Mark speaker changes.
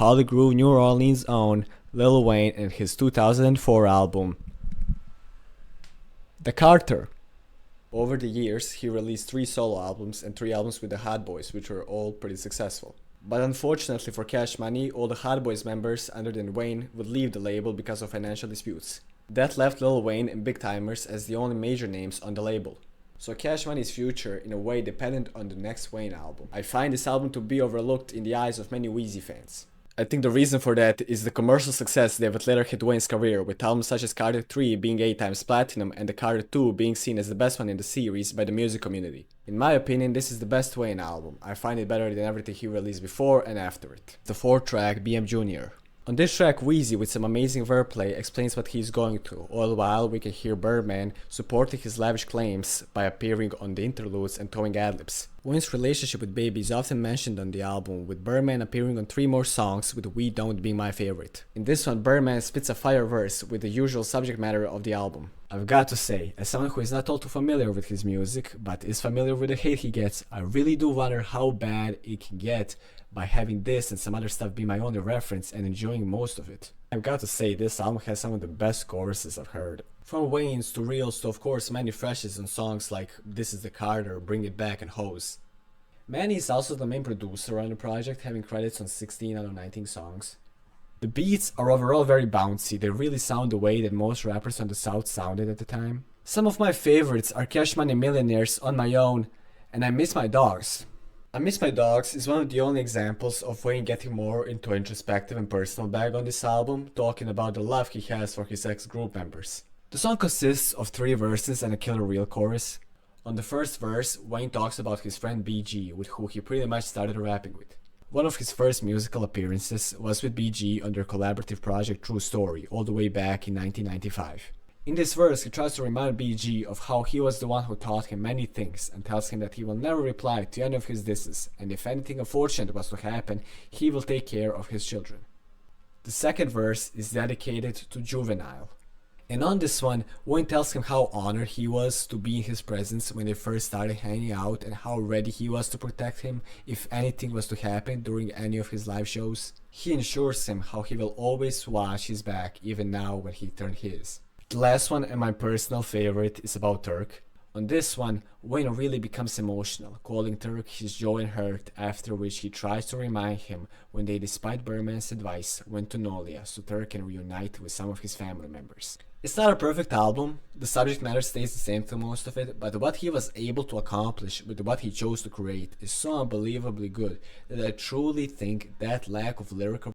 Speaker 1: Holly Groove, New Orleans' own Lil Wayne, and his 2004 album, The Carter. Over the years, he released 3 solo albums and 3 albums with the Hot Boys, which were all pretty successful. But unfortunately for Cash Money, all the Hot Boys members, other than Wayne, would leave the label because of financial disputes. That left Lil Wayne and Big Tymers as the only major names on the label. So Cash Money's future, in a way, depended on the next Wayne album. I find this album to be overlooked in the eyes of many Weezy fans. I think the reason for that is the commercial success that would later hit Wayne's career, with albums such as Carter 3 being 8 times platinum and the Carter 2 being seen as the best one in the series by the music community. In my opinion, this is the best Wayne album. I find it better than everything he released before and after it. The 4th track, BM Jr. On this track, Weezy, with some amazing wordplay, explains what he's going through, all the while we can hear Birdman supporting his lavish claims by appearing on the interludes and throwing ad-libs. Wayne's relationship with Baby is often mentioned on the album, with Birdman appearing on 3 more songs, with We Don't being my favorite. In this one, Birdman spits a fire verse with the usual subject matter of the album. I've got to say, as someone who is not all too familiar with his music, but is familiar with the hate he gets, I really do wonder how bad it can get by having this and some other stuff be my only reference and enjoying most of it. I've got to say, this album has some of the best choruses I've heard. From Wayne's to Reels to of course Manny Fresh's on songs like This Is the Carter, Bring It Back and Hose. Manny is also the main producer on the project, having credits on 16 out of 19 songs. The beats are overall very bouncy, they really sound the way that most rappers on the South sounded at the time. Some of my favorites are Cash Money Millionaires, On My Own, and I Miss My Dogs. I Miss My Dogs is one of the only examples of Wayne getting more into introspective and personal bag on this album, talking about the love he has for his ex-group members. The song consists of 3 verses and a killer reel chorus. On the first verse, Wayne talks about his friend BG, with who he pretty much started rapping with. One of his first musical appearances was with BG on their collaborative project True Story, all the way back in 1995. In this verse, he tries to remind BG of how he was the one who taught him many things, and tells him that he will never reply to any of his disses, and if anything unfortunate was to happen, he will take care of his children. The second verse is dedicated to Juvenile. And on this one, Wayne tells him how honored he was to be in his presence when they first started hanging out, and how ready he was to protect him if anything was to happen during any of his live shows. He assures him how he will always watch his back even now when he turned his. The last one, and my personal favorite, is about Turk. On this one, Wayne really becomes emotional, calling Turk his joy and hurt, after which he tries to remind him when they, despite Birdman's advice, went to Nolia so Turk can reunite with some of his family members. It's not a perfect album, the subject matter stays the same through most of it, but what he was able to accomplish with what he chose to create is so unbelievably good that I truly think that lack of lyrical